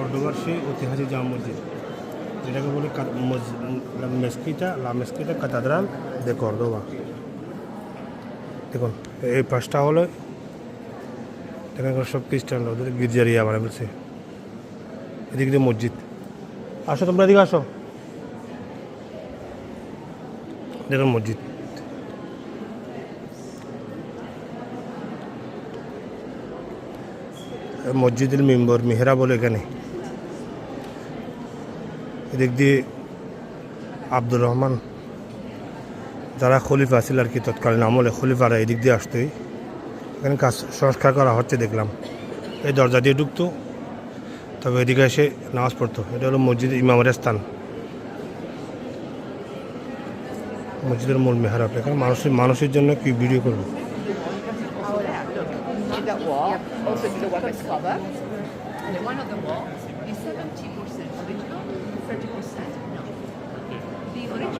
কর্ডোবার সেই ঐতিহাসিক জামা মসজিদ, যেটাকে বলে লা মেসকিটা কাতাদ্রাল দে কর্দোবা। দেখুন এই পাশটা হলো এখানকার সব খ্রিস্টানরা, ওদের গির্জার ইয়া বানায় বলছে, এদিক দিয়ে মসজিদ। আসো তোমরা এদিকে আসো, দেখুন মসজিদ। মসজিদের মেম্বর মেহরা বলে এখানে, এদিক দিয়ে আব্দুর রহমান যারা খলিফা ছিল আর কি তৎকালীন আমলে, খলিফারা এদিক দিয়ে আসতোই, এখানে কাজ সংস্কার করা হচ্ছে দেখলাম। এই দরজা দিয়ে ঢুকতো, তবে এদিকে এসে নামাজ পড়তো। এটা হলো মসজিদ ইমামের স্থান, মসজিদের মূল মেহরাব। এখানে মানুষের জন্য কি ভিডিও করবো। Did that walk? Also did a weapons cover. And in one of the walks,